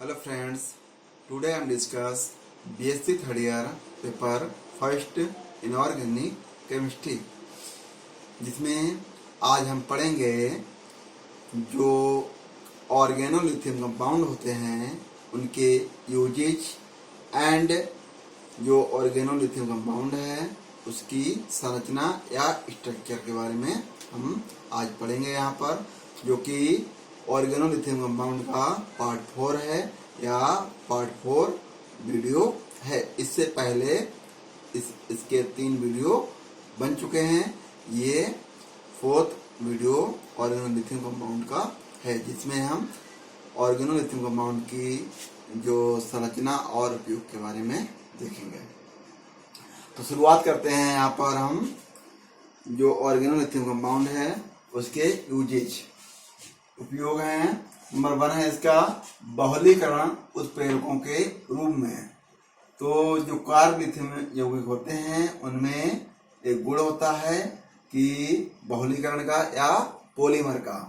Hello friends, today I am discuss BSc third year paper first inorganic chemistry, जिसमें आज हम पढ़ेंगे जो ऑर्गेनोलिथियम कंपाउंड होते हैं उनके यूजेज एंड जो ऑर्गेनोलिथियम कंपाउंड है उसकी संरचना या स्ट्रक्चर के बारे में हम आज पढ़ेंगे यहाँ पर, जो कि ऑर्गेनोलिथियम कंपाउंड का पार्ट 4 है या पार्ट 4 वीडियो है। इससे पहले इसके 3 वीडियो बन चुके हैं। ये 4th वीडियो ऑर्गेनोलिथियम कंपाउंड का है, जिसमें हम ऑर्गेनोलिथियम कंपाउंड की जो संरचना और उपयोग के बारे में देखेंगे। तो शुरुआत करते हैं। यहाँ पर हम जो ऑर्गेनोलिथियम कंपाउंड है उसके यूजेज उपयोग हैं। नंबर 1 है इसका बहुलीकरण उत्प्रेरकों के रूप में। तो जो कार्बोलिथियम यौगिक होते हैं उनमें एक गुण होता है कि बहुलीकरण का या पॉलीमर का।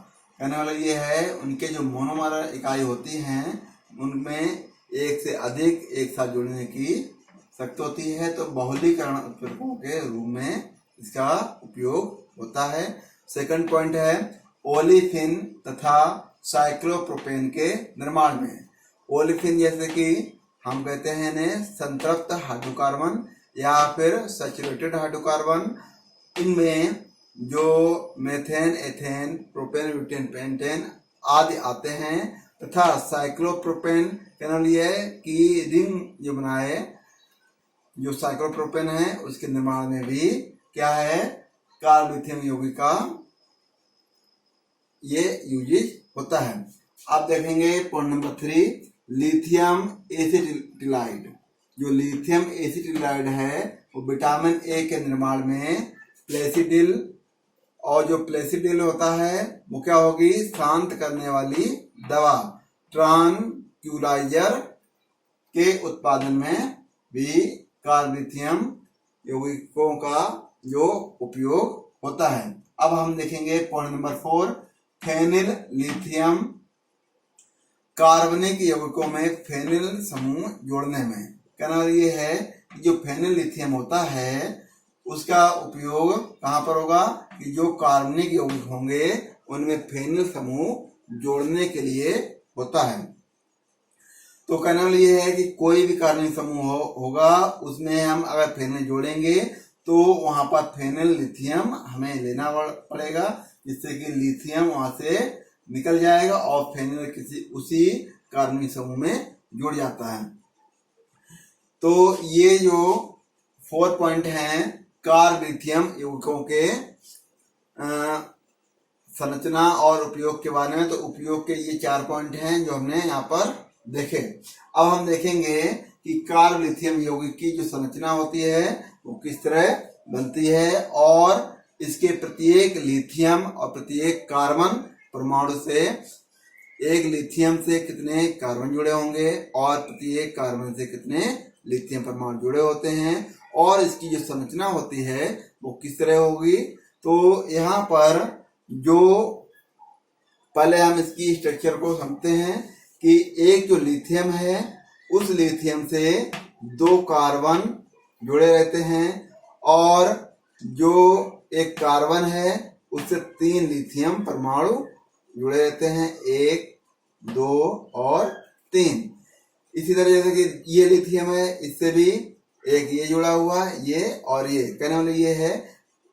कहने वाला ये है उनके जो मोनोमर इकाई होती हैं उनमें एक से अधिक एक साथ जुड़ने की शक्ति होती है। तो बहुलीकरण उत्प्रेरकों के रूप में इसका उपयोग होता है। सेकंड पॉइंट है ओलिफिन तथा साइक्लोप्रोपेन के निर्माण में। ओलिफिन जैसे कि हम कहते हैं इन्हें संतृप्त हाइड्रोकार्बन या फिर सैचुरेटेड हाइड्रोकार्बन, इनमें जो methane, ethane, propane, butane, pentane आदि आते हैं। तथा साइक्लोप्रोपेन कहने लिए कि रिंग जो बनाए जो साइक्लोप्रोपेन है उसके निर्माण में भी क्या है कार्बोलिथियम यौगिक का ये यूजेज होता है। आप देखेंगे पॉइंट नंबर 3 लिथियम एसिटिलाइड। जो लिथियम एसिटिलाइड है वो विटामिन ए के निर्माण में प्लेसिडिल, और जो प्लेसिडिल होता है वो क्या होगी शांत करने वाली दवा ट्रांक्यूलाइजर के उत्पादन में भी कार्बोलिथियम यौगिकों का जो उपयोग होता है। अब हम देखेंगे पॉइंट नंबर 4 फेनिल लिथियम। कार्बनिक यौगिकों में फेनिल समूह जोड़ने में। कहना ये है कि जो फेनिल लिथियम होता है उसका उपयोग कहाँ पर होगा कि जो कार्बनिक यौगिक होंगे उनमें फेनिल समूह जोड़ने के लिए होता है। तो कहने वाला ये है कि कोई भी कार्बनिक समूह होगा उसमें हम अगर फेनिल जोड़ेंगे तो वहां पर फेनिल लिथियम हमें लेना पड़ेगा, जिससे कि लिथियम वहां से निकल जाएगा और फेनिल किसी उसी कार्बनिक समूह में जुड़ जाता है। तो ये जो 4 पॉइंट हैं कार्बोलिथियम यौगिकों के संरचना और उपयोग के बारे में। तो उपयोग के ये 4 पॉइंट हैं जो हमने यहाँ पर देखे। अब हम देखेंगे कि कार्बोलिथियम यौगिक की जो संरचना होती है वो किस तरह बनती है, और इसके प्रत्येक लिथियम और प्रत्येक कार्बन परमाणु से एक लिथियम से कितने कार्बन जुड़े होंगे और प्रत्येक कार्बन से कितने लिथियम परमाणु जुड़े होते हैं, और इसकी जो संरचना होती है वो किस तरह होगी। तो यहाँ पर जो पहले हम इसकी स्ट्रक्चर को समझते हैं कि एक जो लिथियम है उस लिथियम से 2 कार्बन जुड़े रहते हैं, और जो एक कार्बन है उससे 3 लिथियम परमाणु जुड़े रहते हैं, 1, 2 और 3। इसी तरह जैसे कि ये लिथियम है इससे भी एक ये जुड़ा हुआ है, ये और ये। कहने वाले ये है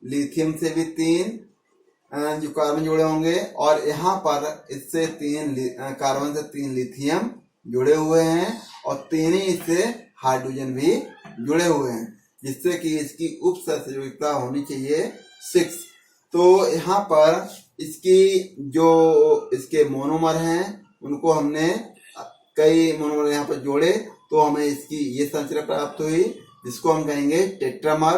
लिथियम से भी 3 जो कार्बन जुड़े होंगे, और यहाँ पर इससे 3 कार्बन से 3 लिथियम जुड़े हुए हैं, और 3 ही इससे हाइड्रोजन भी जुड़े हुए हैं, जिससे कि इसकी उपसंयोजकता होनी चाहिए 6। तो यहाँ पर इसकी जो इसके मोनोमर हैं उनको हमने कई मोनोमर यहाँ पर जोड़े तो हमें इसकी ये संरचना प्राप्त हुई, जिसको हम कहेंगे टेट्रामर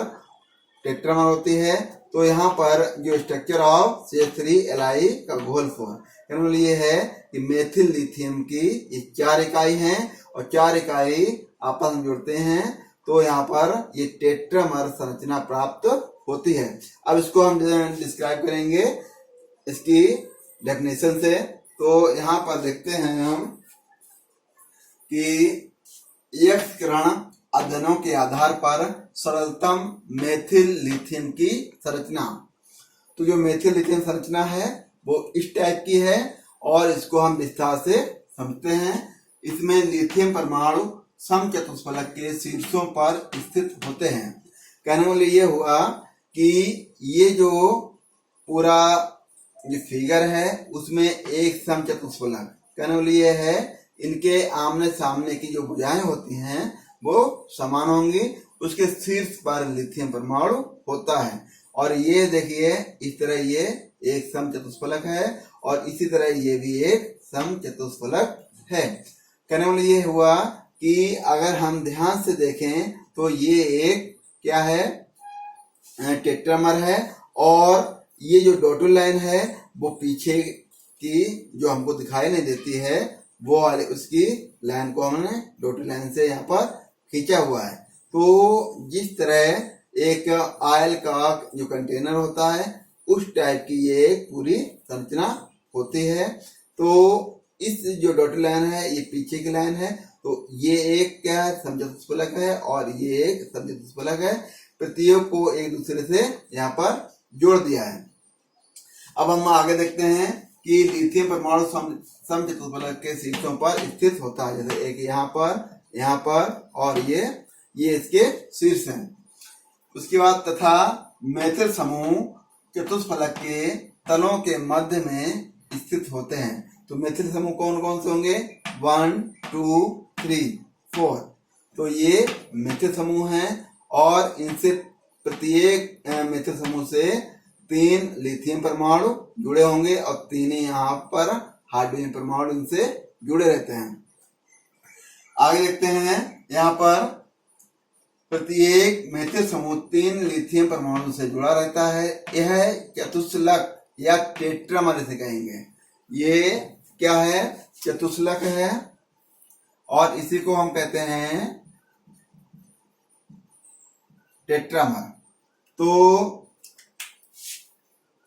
होती है। तो यहाँ पर जो स्ट्रक्चर ऑफ CH3Li का घोल फॉर्म ये है कि मेथिल लिथियम की ये 4 इकाई हैं और 4 इकाई आपस में जुड़ते हैं, तो यहाँ पर ये टेट्रामर संरचना प्राप्त होती है। अब इसको हम डिस्क्राइब करेंगे इसकी डेफिनेशन से। तो यहाँ पर देखते हैं हम कि एक्स किरण अध्ययनों के आधार पर सरलतम मेथिल लिथियम की संरचना। तो जो मेथिल लिथियम संरचना है वो इस टाइप की है और इसको हम विस्तार से समझते हैं। इसमें लिथियम परमाणु समचतुष्फलक के शीर्षों पर स्थित होते हैं। कहने वाले ये हुआ कि ये जो पूरा जो फिगर है उसमें एक समचतुष्फलक, कहने वाले ये है इनके आमने सामने की जो भुजाएं होती हैं वो समान होंगी, उसके शीर्ष पर लिथियम परमाणु होता है। और ये देखिए इस तरह ये एक समचतुष्फलक है और इसी तरह ये भी एक समचतुष्फलक है। कहने वाले ये हुआ कि अगर हम ध्यान से देखें तो ये एक क्या है, टेट्रामर है और ये जो डॉटेड लाइन है वो पीछे की जो हमको दिखाई नहीं देती है वो वाले उसकी लाइन को हमने डॉटेड लाइन से यहाँ पर खींचा हुआ है। तो जिस तरह एक ऑयल का जो कंटेनर होता है उस टाइप की ये एक पूरी संरचना होती है। तो इस जो डॉटेड लाइन है ये पीछे की लाइन है, तो ये एक क्या है, समचतुष्फलक है और ये एक समचतुष्फलक है। प्रत्येक को एक दूसरे से यहाँ पर जोड़ दिया है। अब हम आगे देखते हैं कि लिथियम परमाणु समचतुष्फलक के शीर्षों पर स्थित होता है। जैसे एक यहाँ पर और ये इसके शीर्ष हैं। उसके बाद तथा मेथिल समूह चतुष्फलक के तलों के मध्य में स्थित होते हैं। तो मेथिल समूह कौन कौन से होंगे, 1 2 3 4। तो ये मेथिल समूह हैं और इनसे प्रत्येक मेथिल समूह से 3 लिथियम परमाणु जुड़े होंगे और 3 यहाँ पर हाइड्रोजन परमाणु इनसे जुड़े रहते हैं। आगे देखते हैं, यहाँ पर प्रत्येक मेथिल समूह 3 लिथियम परमाणु से जुड़ा रहता है। यह चतुष्फलक या टेट्रामर इसे कहेंगे। ये क्या है, चतुष्फलक है और इसी को हम कहते हैं टेट्रामर। तो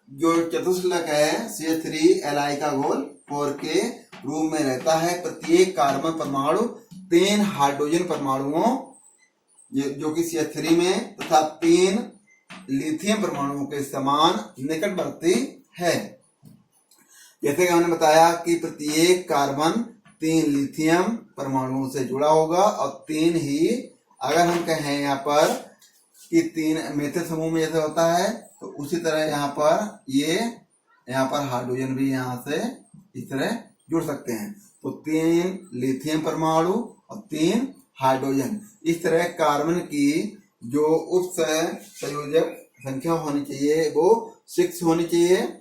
जो चतुष्फलक है CH3Li का गोल 4 के रूप में रहता है। प्रत्येक कार्बन परमाणु 3 हाइड्रोजन परमाणुओं जो कि CH3 में तथा 3 लिथियम परमाणुओं के समान निकटवर्ती है। जैसे कि हमने बताया कि प्रत्येक कार्बन 3 लिथियम परमाणुओं से जुड़ा होगा और 3 ही, अगर हम कहें यहाँ पर कि 3 मेथिल समूह में जैसे होता है तो उसी तरह यहाँ पर हाइड्रोजन भी यहाँ से इस तरह जुड़ सकते हैं। तो 3 लिथियम परमाणु और 3 हाइड्रोजन, इस तरह कार्बन की जो उप संयोजक संख्या होनी चाहिए वो 6 होनी चाहिए।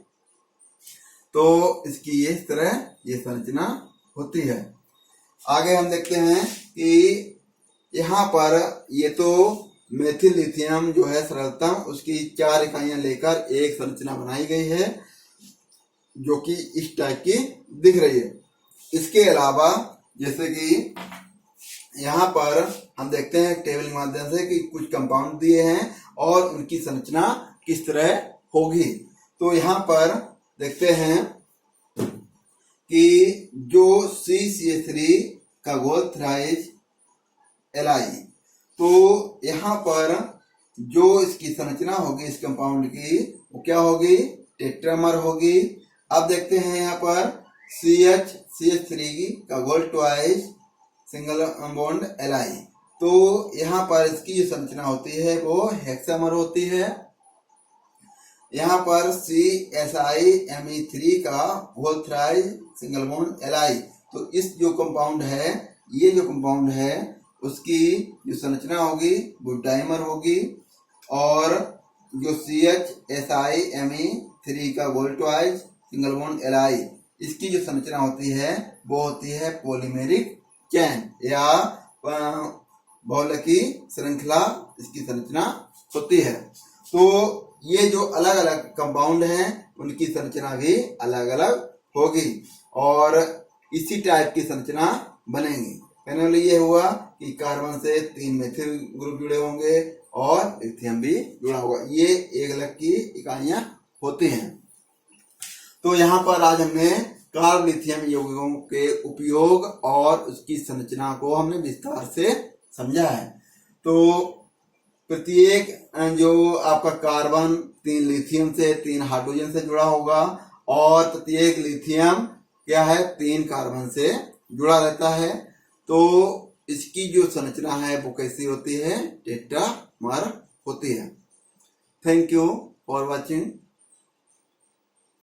तो इसकी इस तरह ये संरचना होती है। आगे हम देखते हैं कि यहाँ पर ये तो मेथिल लिथियम जो है सरलतम, उसकी 4 इकाइयां लेकर एक संरचना बनाई गई है जो कि इस टाइप की दिख रही है। इसके अलावा जैसे कि यहाँ पर हम देखते हैं टेबल के माध्यम से कि कुछ कंपाउंड दिए हैं और उनकी संरचना किस तरह होगी। तो यहाँ पर देखते हैं कि जो CCH3 का गोल थ्राइस Li, तो यहाँ पर जो इसकी संरचना होगी इस कंपाउंड की वो क्या होगी, टेट्रामर होगी। अब देखते हैं यहाँ पर CH3 का गोल ट्वाइस सिंगल बॉन्ड Li, तो यहाँ पर इसकी जो संरचना होती है वो हेक्सामर होती है। यहाँ पर CSiMe3 का whole thrice single bond Li, तो इस जो कंपाउंड है, ये जो कंपाउंड है उसकी जो संरचना होगी वो डाइमर होगी। और जो CHSiMe3 का गोल ट्वाइस सिंगल बॉन्ड Li, इसकी जो संरचना होती है वो होती है पॉलीमेरिक चैन या बहुलकी श्रृंखला, इसकी संरचना होती है। तो ये जो अलग अलग कंपाउंड हैं उनकी संरचना भी अलग अलग होगी और इसी टाइप की संरचना बनेगी। कहने वाले ये हुआ कि कार्बन से 3 मेथिल ग्रुप जुड़े होंगे और लिथियम भी जुड़ा होगा। ये एक अलग की इकाइयां होती हैं। तो यहाँ पर आज हमने कार्ब लिथियम यौगिकों के उपयोग और उसकी संरचना को हमने विस्तार से समझा है। तो प्रत्येक जो आपका कार्बन 3 लिथियम से 3 हाइड्रोजन से जुड़ा होगा और प्रत्येक लिथियम क्या है 3 कार्बन से जुड़ा रहता है। तो इसकी जो संरचना है वो कैसी होती है, टेट्रामर होती है। Thank you for watching.